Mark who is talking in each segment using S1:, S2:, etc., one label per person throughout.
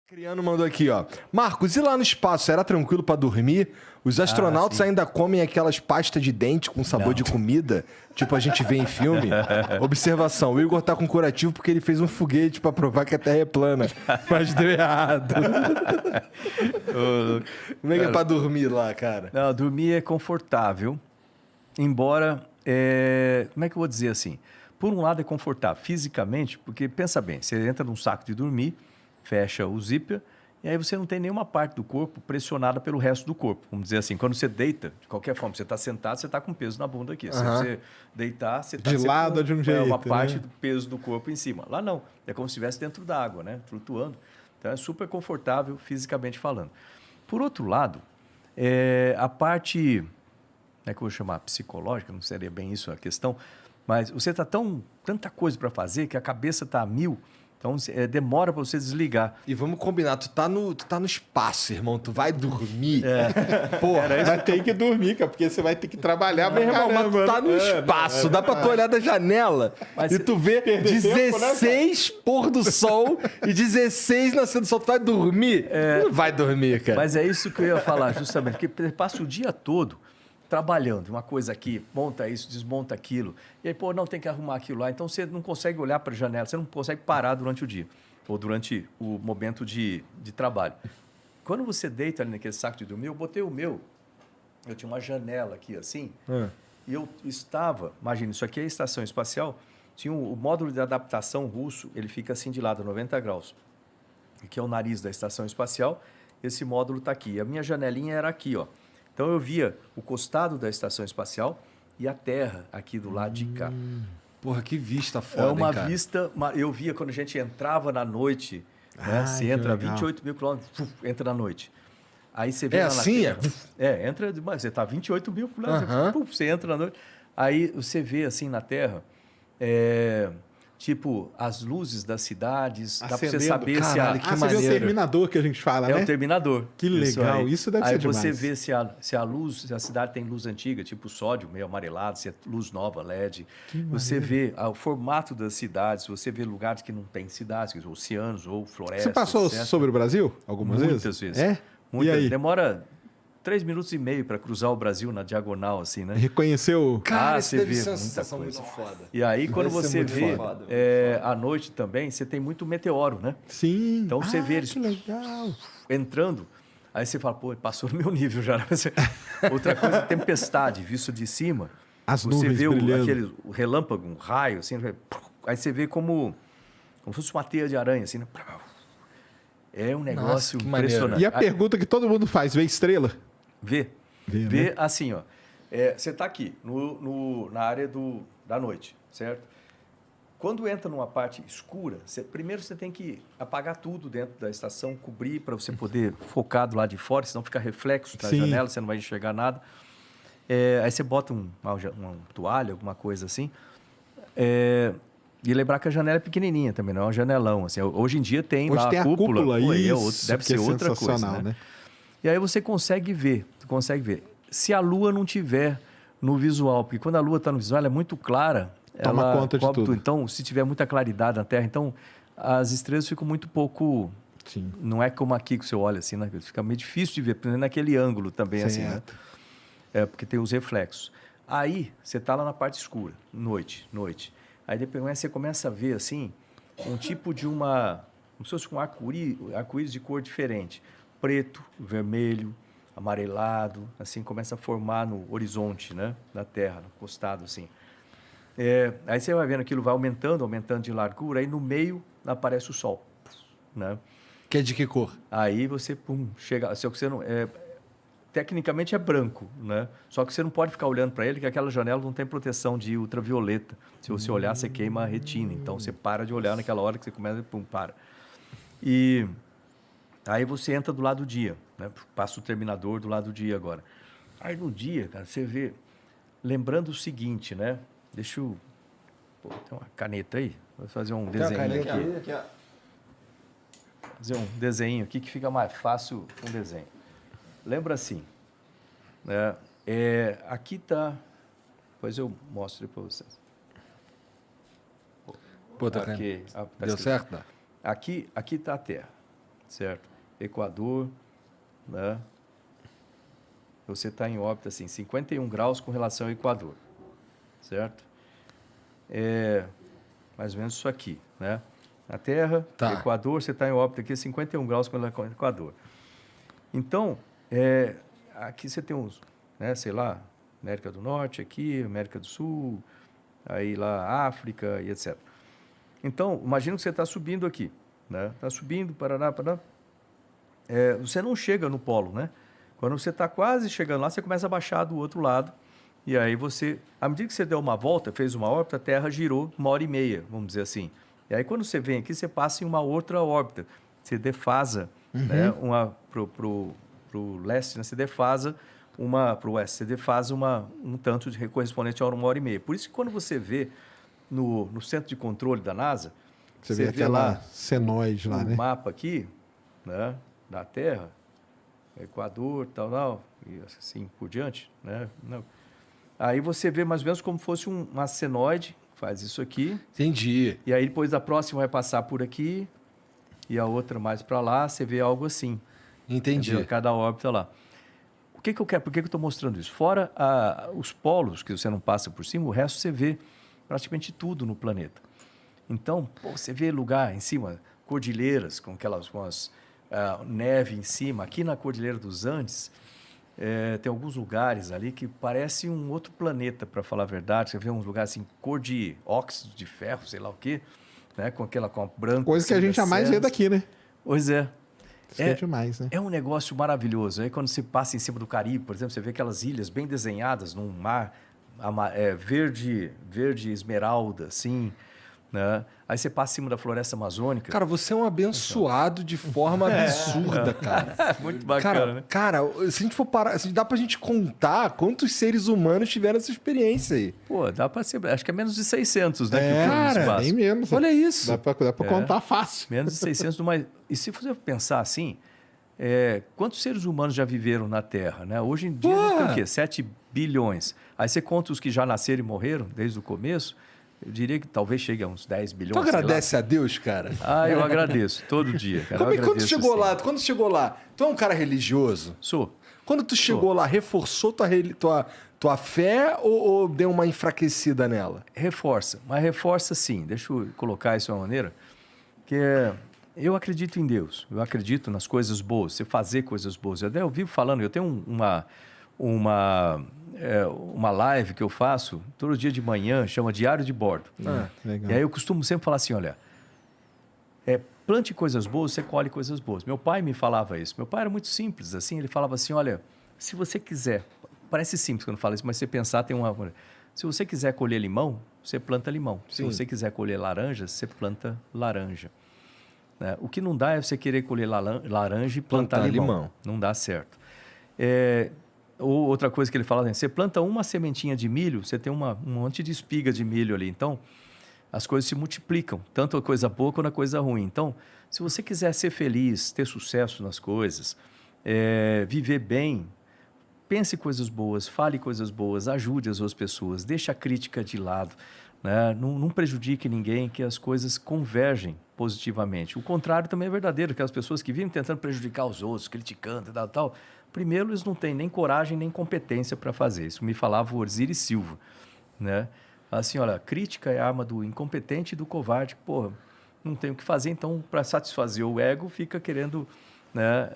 S1: Criano mandou aqui, ó. Marcos, e lá no espaço, era tranquilo pra dormir? Os astronautas ainda comem aquelas pastas de dente com sabor de comida? Tipo a gente vê em filme? Observação, o Igor tá com curativo porque ele fez um foguete pra provar que a Terra é plana. Mas deu errado. Como é que é pra dormir lá, cara?
S2: Não, dormir é confortável, embora, como é que eu vou dizer assim? Por um lado é confortável fisicamente, porque pensa bem, você entra num saco de dormir, fecha o zíper, e aí você não tem nenhuma parte do corpo pressionada pelo resto do corpo. Vamos dizer assim, quando você deita, de qualquer forma, você está sentado, você está com peso na bunda aqui. Se você deitar, você está
S3: de lado de um jeito,
S2: uma parte
S3: né?
S2: do peso do corpo em cima. Lá não, é como se estivesse dentro da água, né? Flutuando. Então é super confortável fisicamente falando. Por outro lado, a parte, como é que eu vou chamar? Psicológica, não seria bem isso a questão, mas você está tanta coisa para fazer que a cabeça está a mil. Então, demora para você desligar.
S1: E vamos combinar, tu tá no espaço, irmão. Tu vai dormir.
S3: Porra, vai ter que dormir, cara, porque você vai ter que trabalhar pra
S1: Meu irmão, mas tu tá no espaço. Dá pra tu olhar da janela e tu vê 16 pôr do sol e 16 nascendo do sol. Tu vai dormir? Não vai dormir, cara.
S2: Mas é isso que eu ia falar, justamente. Porque você passa o dia todo trabalhando, uma coisa aqui, monta isso, desmonta aquilo. E aí, pô, não tem que arrumar aquilo lá. Então, você não consegue olhar para a janela, você não consegue parar durante o dia, ou durante o momento de trabalho. Quando você deita ali naquele saco de dormir, eu botei o meu, eu tinha uma janela aqui assim, e eu estava, imagina, isso aqui é a estação espacial, tinha o módulo de adaptação russo, ele fica assim de lado, 90 graus, que é o nariz da estação espacial, esse módulo está aqui. E a minha janelinha era aqui, ó. Então, eu via o costado da estação espacial e a Terra aqui do lado de cá.
S1: Porra, que vista foda,
S2: É uma
S1: hein, cara?
S2: vista... Eu via quando a gente entrava na noite, né? Você entra a 28 mil quilômetros, entra na noite. Aí você vê lá
S1: assim?
S2: na Terra. Entra demais. Você está a 28 mil quilômetros, você entra na noite. Aí você vê assim na Terra... tipo, as luzes das cidades, dá pra você saber se a...
S3: você vê o terminador que a gente fala, né?
S2: É o terminador.
S3: Que legal, isso deve ser demais.
S2: Aí você vê se a luz, se a cidade tem luz antiga, tipo sódio, meio amarelado, se é luz nova, LED. Você vê o formato das cidades, você vê lugares que não tem cidades, oceanos ou florestas.
S3: Você passou
S2: etc.
S3: sobre o Brasil algumas vezes?
S2: Muitas vezes.
S3: É?
S2: Muitas.
S3: E aí?
S2: Demora 3 minutos e meio para cruzar o Brasil na diagonal, assim, né?
S3: Reconheceu?
S1: Cara,
S2: você
S1: isso deve
S2: vê
S1: ser uma
S2: muita
S1: sensação
S2: coisa.
S1: muito foda.
S2: E aí, quando
S1: Deve ser
S2: você
S1: muito
S2: vê
S1: foda.
S2: à noite também, você tem muito meteoro, né?
S3: Sim.
S2: Então, você vê eles
S3: que legal.
S2: entrando, aí você fala, pô, passou no meu nível já. Outra coisa, tempestade, visto de cima.
S3: As
S2: você
S3: nuvens
S2: vê
S3: brilhando.
S2: o relâmpago, um raio, assim, aí você vê como se fosse uma teia de aranha, assim, né? É um negócio
S1: que
S2: impressionante.
S1: maneiro.
S3: E a pergunta que todo mundo faz, vê estrela?
S2: Vê
S3: né?
S2: assim, ó. Você está aqui, na área da noite, certo? Quando entra numa parte escura, primeiro você tem que apagar tudo dentro da estação, cobrir para você poder focar do lado de fora, senão fica reflexo na janela, você não vai enxergar nada. Aí você bota uma toalha, alguma coisa assim. E lembrar que a janela é pequenininha também, não é um janelão. Assim. Hoje em dia tem lá
S3: tem
S2: a cúpula. Pô,
S3: isso,
S2: deve ser outra coisa,
S3: sensacional, né?
S2: E aí você consegue ver. Se a lua não tiver no visual, porque quando a lua está no visual, ela é muito clara.
S3: Toma
S2: ela
S3: conta de
S2: cobre
S3: tudo.
S2: Então, se tiver muita claridade na Terra, então as estrelas ficam muito pouco...
S3: Sim.
S2: Não é como aqui que você olha assim, né? Fica meio difícil de ver, principalmente naquele ângulo também, assim, né? Porque tem os reflexos. Aí, você está lá na parte escura, noite. Aí depois você começa a ver, assim, um tipo de como se fosse um arco-íris de cor diferente. Preto, vermelho, amarelado, assim, começa a formar no horizonte, né? Da Terra, no costado, assim. Aí você vai vendo aquilo, vai aumentando de largura, aí no meio aparece o Sol, né?
S1: Que é de que cor?
S2: Aí você, chega... Só que você não... tecnicamente é branco, né? Só que você não pode ficar olhando para ele, porque aquela janela não tem proteção de ultravioleta. Se você olhar, você queima a retina. Então, você para de olhar naquela hora que você começa e para. E aí você entra do lado do dia, né? Passa o terminador do lado do dia agora. Aí no dia, cara, você vê... Lembrando o seguinte, né? Deixa eu... Pô, tem uma caneta aí? Vou fazer um desenho aqui. Fazer um desenho aqui que fica mais fácil um desenho. Lembra assim, né? Aqui está... Depois eu mostro para vocês.
S1: Pô, tá
S2: aqui,
S1: Deu certo? Não?
S2: Aqui está a Terra. certo? Equador, né? Você está em órbita, assim, 51 graus com relação ao Equador, certo? É mais ou menos isso aqui, né? Na Terra,
S1: Tá.
S2: Equador, você está em órbita aqui, 51 graus com relação ao Equador. Então, aqui você tem uns, né, sei lá, América do Norte aqui, América do Sul, aí lá África e etc. Então, imagina que você está subindo aqui, né? Está subindo, Paraná. Você não chega no polo, né? Quando você está quase chegando lá, você começa a baixar do outro lado. E aí você, à medida que você deu uma volta, fez uma órbita, a Terra girou 1h30, vamos dizer assim. E aí quando você vem aqui, você passa em uma outra órbita. Você defasa, né? Pro leste, né? Você defasa para o oeste. Você defasa um tanto de correspondente a 1h30. Por isso que quando você vê no centro de controle da NASA,
S3: Você vê aquela senoide lá,
S2: o
S3: né?
S2: mapa aqui, né, da Terra, Equador, tal, e assim por diante, né? Não. Aí você vê mais ou menos como fosse uma senoide, faz isso aqui,
S1: Entendi.
S2: e aí depois a próxima vai passar por aqui, e a outra mais para lá, você vê algo assim.
S1: Entendi.
S2: Entendeu? Cada órbita lá. O que eu quero? Por que eu estou mostrando isso? Fora os polos, que você não passa por cima, o resto você vê praticamente tudo no planeta. Então, você vê lugar em cima, cordilheiras, com as neve em cima. Aqui na Cordilheira dos Andes, tem alguns lugares ali que parece um outro planeta, para falar a verdade. Você vê uns lugares assim, cor de óxido de ferro, sei lá o quê, né? com a branca.
S3: Coisa que a gente jamais vê daqui, né?
S2: Pois é.
S3: Isso é demais, né?
S2: É um negócio maravilhoso. Aí quando você passa em cima do Caribe, por exemplo, você vê aquelas ilhas bem desenhadas num mar verde esmeralda, assim, né? Aí você passa em cima da floresta amazônica.
S1: Cara, você é um abençoado de forma absurda, cara.
S2: Muito bacana, né?
S1: Cara, se a gente for parar, dá pra gente contar quantos seres humanos tiveram essa experiência aí.
S2: Pô, dá pra ser. Acho que é menos de 600, né? que
S3: É,
S2: foram no
S1: cara,
S2: espaço.
S3: Nem menos.
S1: Olha isso.
S3: Dá pra contar fácil.
S2: Menos de 600 do mais. E se você pensar assim, quantos seres humanos já viveram na Terra, né? Hoje em dia tem o quê? 7 bilhões. Aí você conta os que já nasceram e morreram desde o começo, eu diria que talvez chegue a uns 10 bilhões.
S1: Tu agradece a Deus, cara?
S2: Eu agradeço, todo dia. Cara.
S1: Como é que quando
S2: agradeço,
S1: chegou
S2: assim.
S1: lá? Quando chegou lá, tu é um cara religioso?
S2: Sou.
S1: Quando tu chegou lá, reforçou tua fé ou deu uma enfraquecida nela?
S2: Reforça, mas reforça sim. Deixa eu colocar isso de uma maneira que eu acredito em Deus, eu acredito nas coisas boas, você fazer coisas boas. Eu vivo falando, eu tenho uma live que eu faço todo dia de manhã, chama Diário de Bordo.
S3: Legal.
S2: E aí eu costumo sempre falar assim, olha, plante coisas boas, você colhe coisas boas. Meu pai me falava isso. Meu pai era muito simples, assim, ele falava assim, olha, se você quiser, parece simples quando fala isso, mas você pensar, tem uma... Se você quiser colher limão, você planta limão.
S1: Sim.
S2: Se você quiser colher laranja, você planta laranja. Né? O que não dá é você querer colher laranja e plantar limão. Não dá certo. Ou outra coisa que ele fala, você planta uma sementinha de milho, você tem um monte de espiga de milho ali. Então, as coisas se multiplicam, tanto a coisa boa quanto a coisa ruim. Então, se você quiser ser feliz, ter sucesso nas coisas, viver bem, pense coisas boas, fale coisas boas, ajude as outras pessoas, deixe a crítica de lado, né? Não prejudique ninguém, que as coisas convergem positivamente. O contrário também é verdadeiro, aquelas pessoas que vivem tentando prejudicar os outros, criticando e tal. Primeiro, eles não têm nem coragem nem competência para fazer. Isso me falava o Orziri Silva, né? Assim, olha, crítica é a arma do incompetente e do covarde. Porra, não tem o que fazer, então, para satisfazer o ego, fica querendo, né,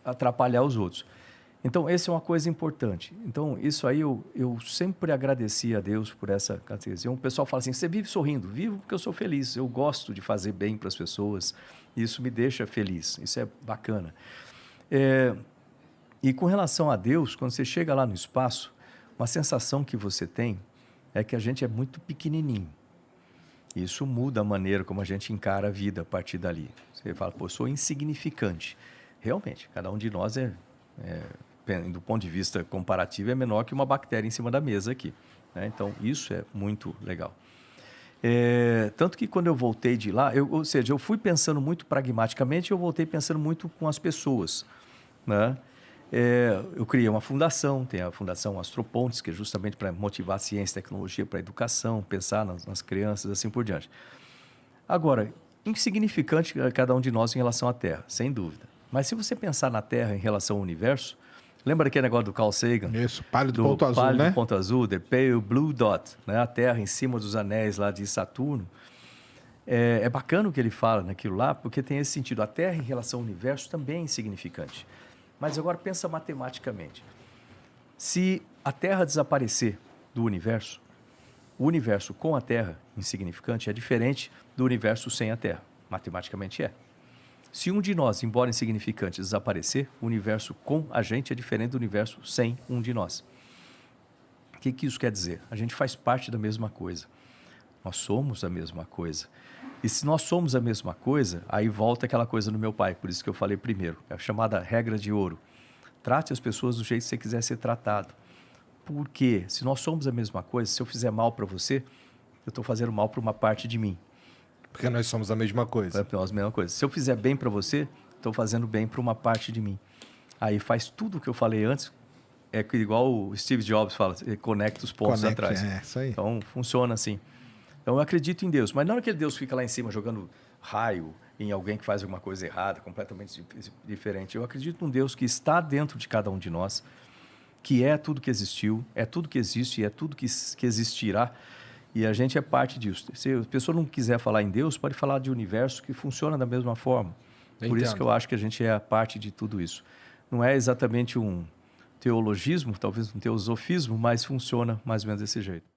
S2: atrapalhar os outros. Então, essa é uma coisa importante. Então, isso aí eu sempre agradeci a Deus por essa categoria. O pessoal fala assim, você vive sorrindo? Vivo porque eu sou feliz. Eu gosto de fazer bem para as pessoas. Isso me deixa feliz. Isso é bacana. E com relação a Deus, quando você chega lá no espaço, uma sensação que você tem é que a gente é muito pequenininho. Isso muda a maneira como a gente encara a vida a partir dali. Você fala, pô, eu sou insignificante. Realmente, cada um de nós do ponto de vista comparativo, é menor que uma bactéria em cima da mesa aqui, né? Então, isso é muito legal. Tanto que quando eu voltei de lá, eu fui pensando muito pragmaticamente, eu voltei pensando muito com as pessoas, né? Eu criei uma fundação, tem a Fundação Astropontes, que é justamente para motivar a ciência e tecnologia para a educação, pensar nas crianças, assim por diante. Agora, insignificante cada um de nós em relação à Terra, sem dúvida. Mas se você pensar na Terra em relação ao universo, lembra daquele negócio do Carl Sagan?
S3: Isso, pálido ponto azul,
S2: pálido
S3: né?
S2: ponto azul, the pale blue dot, né? A Terra em cima dos anéis lá de Saturno. É bacana o que ele fala naquilo lá, porque tem esse sentido. A Terra em relação ao universo também é insignificante. Mas agora pensa matematicamente. Se a Terra desaparecer do universo, o universo com a Terra, insignificante, é diferente do universo sem a Terra. Matematicamente é. Se um de nós, embora insignificante, desaparecer, o universo com a gente é diferente do universo sem um de nós. O que isso quer dizer? A gente faz parte da mesma coisa. Nós somos a mesma coisa. E se nós somos a mesma coisa, aí volta aquela coisa do meu pai, por isso que eu falei primeiro, é a chamada regra de ouro. Trate as pessoas do jeito que você quiser ser tratado. Por quê? Se nós somos a mesma coisa, se eu fizer mal para você, eu estou fazendo mal para uma parte de mim.
S1: Porque nós somos a mesma coisa.
S2: Nós a mesma coisa. Se eu fizer bem para você, estou fazendo bem para uma parte de mim. Aí faz tudo o que eu falei antes, igual o Steve Jobs fala, conecta os pontos atrás.
S3: Isso aí.
S2: Então, funciona assim. Então, eu acredito em Deus, mas não é que Deus fica lá em cima jogando raio em alguém que faz alguma coisa errada, completamente diferente. Eu acredito num Deus que está dentro de cada um de nós, que é tudo que existiu, é tudo que existe e é tudo que existirá, e a gente é parte disso. Se a pessoa não quiser falar em Deus, pode falar de universo que funciona da mesma forma. Por isso que eu acho que a gente é a parte de tudo isso. Não é exatamente um teologismo, talvez um teosofismo, mas funciona mais ou menos desse jeito.